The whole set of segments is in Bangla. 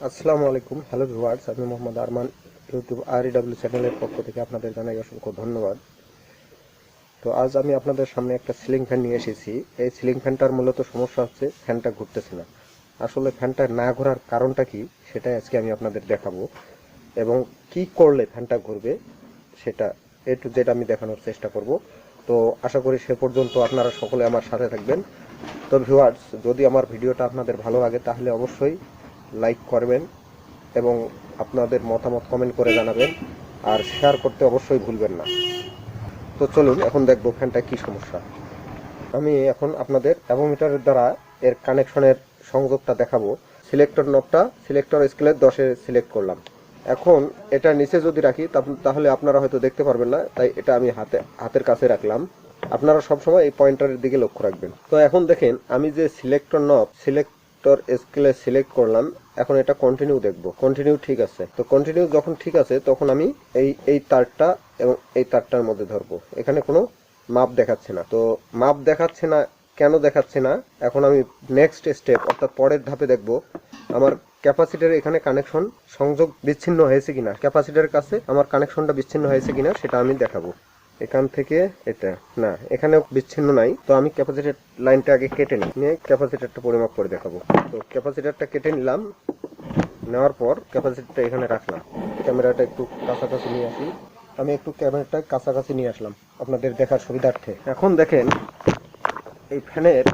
আসসালামু আলাইকুম, হ্যালো ভিউয়ার্স, আমি মোহাম্মদ আরমান। ইউটিউব REW চ্যানেলের পক্ষ থেকে আপনাদের জানাই অসংখ্য ধন্যবাদ। তো আজ আমি আপনাদের সামনে একটা সিলিং ফ্যান নিয়ে এসেছি। এই সিলিং ফ্যানটার মূলত সমস্যা হচ্ছে ফ্যানটা ঘুরতেছে না। আসলে ফ্যানটা না ঘোরার কারণটা কি সেটাই আজকে আমি আপনাদের দেখাবো, এবং কি করলে ফ্যানটা ঘুরবে সেটা A to Z আমি দেখানোর চেষ্টা করব। তো আশা করি সে পর্যন্ত আপনারা সকলে আমার সাথে থাকবেন। তো ভিউয়ার্স, যদি আমার ভিডিওটা আপনাদের ভালো লাগে তাহলে অবশ্যই লাইক করবেন এবং আপনাদের মতামত কমেন্ট করে জানাবেন, আর শেয়ার করতে অবশ্যই ভুলবেন না। তো চলুন এখন দেখব ফ্যানটা কি সমস্যা। আমি এখন আপনাদের অ্যাভোমিটারের দ্বারা এর কানেকশনের সংযোগটা দেখাবো। সিলেক্টর নবটা সিলেক্টর স্কেলের 10-এ সিলেক্ট করলাম। এখন এটা নিচে যদি রাখি তাহলে আপনারা হয়তো দেখতে পারবেন না, তাই এটা আমি হাতের কাছে রাখলাম। আপনারা সবসময় এই পয়েন্টারের দিকে লক্ষ্য রাখবেন। তো এখন দেখেন আমি যে সিলেক্টর নব সিলেক্টর স্কেলে সিলেক্ট করলাম, এখন এটা কন্টিনিউ দেখব। কন্টিনিউ ঠিক আছে। তো কন্টিনিউ যখন ঠিক আছে তখন আমি এই তারটা এবং এই তারটার মধ্যে ধরবো। এখানে কোনো মাপ দেখাচ্ছে না। তো মাপ দেখাচ্ছে না কেন দেখাচ্ছে না, এখন আমি নেক্সট স্টেপ অর্থাৎ পরের ধাপে দেখব আমার ক্যাপাসিটার এখানে কানেকশন সংযোগ বিচ্ছিন্ন হয়েছে কিনা, ক্যাপাসিটারের কাছে আমার কানেকশনটা বিচ্ছিন্ন হয়েছে কিনা সেটা আমি দেখাবো। এখান থেকে এটা না, এখানেও বিচ্ছিন্ন নাই। তো আমি ক্যাপাসিটার লাইনটা আগে কেটে নিয়ে ক্যাপাসিটারটা পরিমাপ করে দেখাবো। তো ক্যাপাসিটারটা কেটে নিলাম, নেওয়ার পর ক্যাপাসিটারটা এখানে রাখলাম। ক্যামেরাটা একটু কাছাকাছি নিয়ে আসি। আমি একটু ক্যামেরাটা কাছাকাছি নিয়ে আসলাম আপনাদের দেখার সুবিধার্থে। এখন দেখেন এই ফ্যানের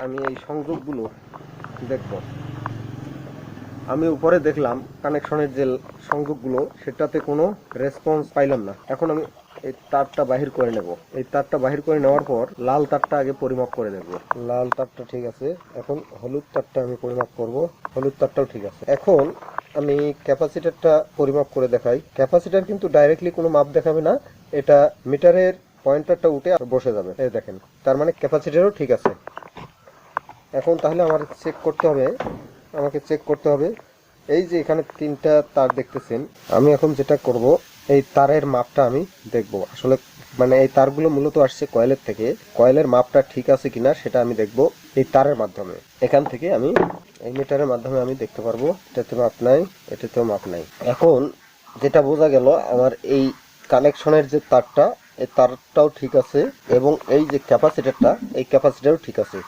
আমি এই সংযোগগুলো দেখব। আমি উপরে দেখলাম কানেকশনের যে সংযোগগুলো, সেটাতে কোনো রেসপন্স পাইলাম না। এখন আমি এই তারটা বাহির করে নেব। এই তারটা বাহির করে নেওয়ার পর লাল তারটা আগে পরিমাপ করে দেখব। লাল তারটা ঠিক আছে। এখন হলুদ তারটা আমি পরিমাপ করব। হলুদ তারটাও ঠিক আছে। এখন আমি ক্যাপাসিটারটা পরিমাপ করে দেখাই। ক্যাপাসিটার কিন্তু ডাইরেক্টলি কোনো মাপ দেখাবে না, এটা মিটারের পয়েন্টারটা উঠে বসে যাবে। এই দেখেন, তার মানে ক্যাপাসিটারও ঠিক আছে। এখন তাহলে আমাকে চেক করতে হবে এই যে এখানে 3টা তার দেখতেছেন। আমি এখন যেটা করব, এই তারের মাপটা আমি দেখব। আসলে মানে এই তারগুলো মূলত আসছে কয়েলের থেকে। কয়েলের মাপটা ঠিক আছে কিনা সেটা আমি দেখব এই তারের মাধ্যমে। এখান থেকে আমি এই মিটারের মাধ্যমে আমি দেখতে পারবো এটাতে মাপ নাই, এটাতেও মাপ নাই। এখন যেটা বোঝা গেল, আমার এই কানেকশনের যে তারটা, এই তারটাও ঠিক আছে, এবং এই যে ক্যাপাসিটারটা, এই ক্যাপাসিটারও ঠিক আছে।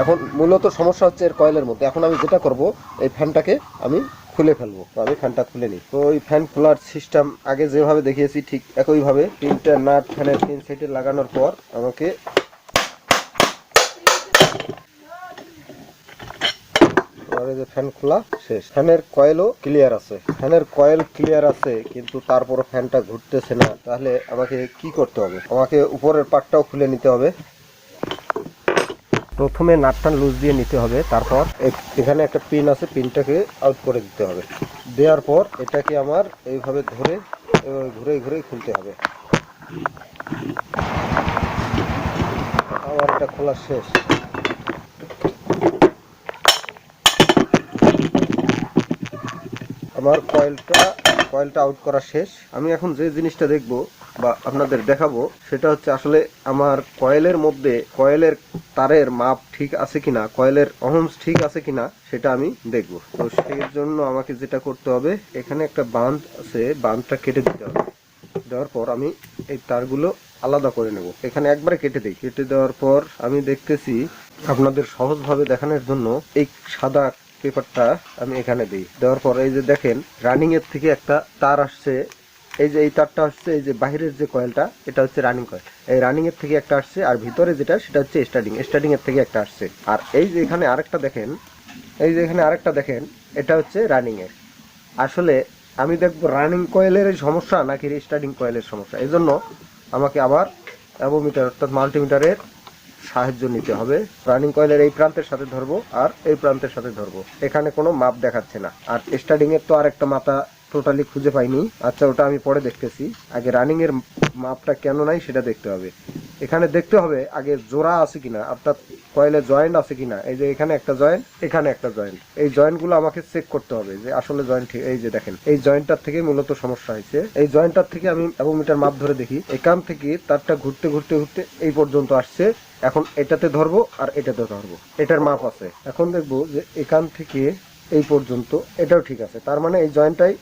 এখন মূলত সমস্যা হচ্ছে এর কয়েলের মধ্যে। এখন আমি যেটা করব, এই ফ্যানটাকে আমি খুলে ফেলবো। তো আমি ফ্যানটা খুলে নিই। তো এই ফ্যান খোলার সিস্টেম আগে যেভাবে দেখিয়েছি ঠিক একইভাবে 3টা নাট ফ্যানের 3 সাইডে লাগানোর পর আমাকে যে ফ্যান খোলা শেষ। ফ্যানের কয়েলও ক্লিয়ার আছে। ফ্যানের কয়েল ক্লিয়ার আছে, কিন্তু তারপরও ফ্যানটা ঘুরতেছে না। তাহলে আমাকে কি করতে হবে? আমাকে উপরের পার্টটাও খুলে নিতে হবে। প্রথমে নাটটা লুজ দিয়ে নিতে হবে, তারপর এখানে একটা পিন আছে, পিনটাকে আউট করে দিতে হবে। দেওয়ার পর এটাকে আমার এইভাবে ধরে ঘুরে ঘুরে খুলতে হবে। আমার এটা খোলা শেষ। আমার কয়েলটা আউট করা শেষ। আমি এখন যে জিনিসটা দেখব বা আপনাদের দেখাবো সেটা হচ্ছে আসলে আমার কয়েলের মধ্যে কয়েলের তারের মাপ ঠিক আছে কিনা, কয়েলের ওহমস ঠিক আছে কিনা সেটা আমি দেখব। তো সেই জন্য আমাকে যেটা করতে হবে, এখানে একটা বাঁধ আছে, বাঁধটা কেটে দিতে হবে। দেওয়ার পর আমি এই তারগুলো আলাদা করে নেব। এখানে একবারে কেটে দিই। কেটে দেওয়ার পর আমি দেখতেছি আপনাদের সহজভাবে দেখানোর জন্য এই সাদা পেপারটা আমি এখানে দিই। দেওয়ার পর এই যে দেখেন রানিং এর থেকে একটা তার আসছে। এই যে এই তারটা আসছে, এই যে বাহিরের যে কয়েলটা, এটা হচ্ছে রানিং কয়েল। এই রানিং এর থেকে একটা আসছে, আর ভিতরে যেটা সেটা হচ্ছে স্টার্টিং এর থেকে একটা আসছে। আর এই যে এখানে আরেকটা দেখেন, এটা হচ্ছে রানিং এর। আসলে আমি দেখবো রানিং কয়েলের সমস্যা নাকি স্টার্টিং কয়েলের সমস্যা। এই জন্য আমাকে আবার অ্যাভোমিটার অর্থাৎ মাল্টিমিটারের সাহায্য নিতে হবে। রানিং কয়েলের এই প্রান্তের সাথে ধরবো আর এই প্রান্তের সাথে ধরবো। এখানে কোনো মাপ দেখাচ্ছে না। আর স্টার্টিং এর তো আর একটা মাথা টোটালি খুঁজে পাইনি। আচ্ছা, ওটা আমি পরে দেখতেছি। আগে রানিং এর মাপটা কেন নাই সেটা দেখতে হবে। এখানে দেখতে হবে আগে জোড়া আছে কিনা, অর্থাৎ কয়েলে জয়েন্ট আছে কিনা। এই যে এখানে একটা জয়েন্ট, এখানে একটা জয়েন্ট, এই জয়েন্টগুলো আমাকে চেক করতে হবে যে আসলে জয়েন্ট ঠিক। এই যে দেখেন এই জয়েন্টটার থেকে মূলত সমস্যা হয়েছে। এই জয়েন্টটার থেকে আমি অ্যাভোমিটার মাপ ধরে দেখি, এখান থেকে তারটা ঘুরতে ঘুরতে ঘুরতে এই পর্যন্ত আসছে। এখন এটাতে ধরবো আর এটাতে ধরবো, এটার মাপ আছে। এখন দেখবো যে এখান থেকে এই পর্যন্ত এটাও ঠিক আছে। তার মানে এই জয়েন্টটাই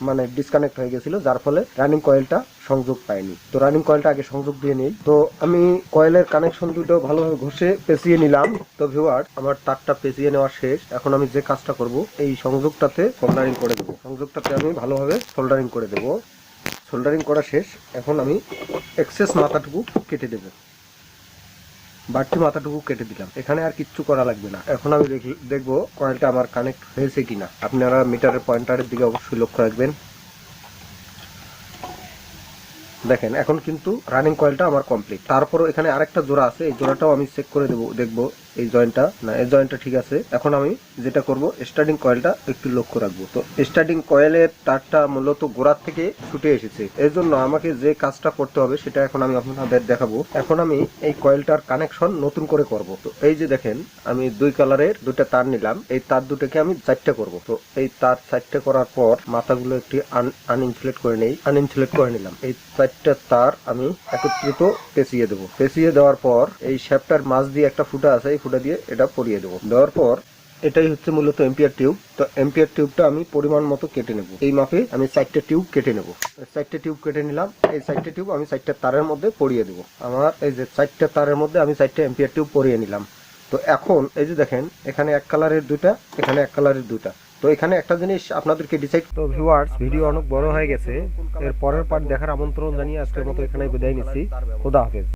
মানে ডিসকানেক্ট হয়ে গেছিল, যার ফলে রানিং কয়েলটা সংযোগ পায়নি। তো রানিং কয়েলটা আগে সংযোগ দিয়ে নিই। তো আমি কয়েলের কানেকশন দুটো ভালোভাবে ঘষে পেঁচিয়ে নিলাম। তো ভিউয়ার্স, আমার তারটা পেঁচিয়ে নেওয়া শেষ। এখন আমি যে কাজটা করব, এই সংযোগটাতে সোল্ডারিং করে দেবো। সংযোগটাতে আমি ভালোভাবে সোল্ডারিং করে দেবো। সোল্ডারিং করা শেষ। এখন আমি এক্সেস মাথাটুকু কেটে দেবো। বাড়তি মাথাটুকু কেটে দিলাম। এখানে আর কিচ্ছু করা লাগবে না। এখন আমি দেখবো কয়েলটা আমার কানেক্ট হয়েছে কিনা। আপনারা মিটারের পয়েন্টারের দিকে অবশ্যই লক্ষ্য রাখবেন। দেখেন, এখন কিন্তু রানিং কয়েলটা আমার কমপ্লিট। তারপরও এখানে আরেকটা জোড়া আছে, এই জোড়াটাও আমি চেক করে দেখবো এই জয়েন্টটা না, এই জয়েন্টটা ঠিক আছে। এখন আমি যেটা করব, স্টার্টিং কয়েলটা একটু লক্ষ্য রাখবো। তো স্টার্টিং কয়েলের তারটা মূলত গোড়ার থেকে ছুটে এসেছে, এই জন্য আমাকে যে কাজটা করতে হবে সেটা এখন আমি আপনাদের দেখাবো। এখন আমি এই কয়েলটার কানেকশন নতুন করে করব। তো এই যে দেখেন, আমি দুই কালারের দুটো তার নিলাম। এই তার দুটোকে আমি চারটে করব। তো এই তার চারটে করার পর মাথাগুলো একটি আনইনসুলেট করে নেই। আনইনসুলেট করে নিলাম। এই চারটা তার আমি একত্রিত পেঁচিয়ে দেবো। পেঁচিয়ে দেওয়ার পর এই শ্যাফটার মাঝ দিয়ে একটা ফুটা আছে, এই ফুটা দিয়ে এটা পরিয়ে দেবো। দেওয়ার পর এটাই হচ্ছে মূলত এম্পিয়ার টিউব। তো এম্পিয়ার টিউবটা আমি পরিমাণ মতো কেটে নেব। এই মাপে আমি 4টে টিউব কেটে নেব। 4টে টিউব কেটে নিলাম। এই 4টে টিউব আমি 4টে তারের মধ্যে পরিয়ে দেবো। আমার এই যে 4টে তারের মধ্যে আমি 4টে এম্পিয়ার টিউব পরিয়ে নিলাম। তো এখন এই যে দেখেন, এখানে এক কালারের দুইটা, এখানে এক কালারের দুইটা। তো এখানে একটা জিনিস আপনাদেরকে ডিসাইড। তো ভিউয়ার্স, ভিডিও অনেক বড় হয়ে গেছে। এর পরের পার্ট দেখার আমন্ত্রণ জানিয়ে আজকের মতো এখানে বিদায় নিচ্ছি। খোদা হাফেজ।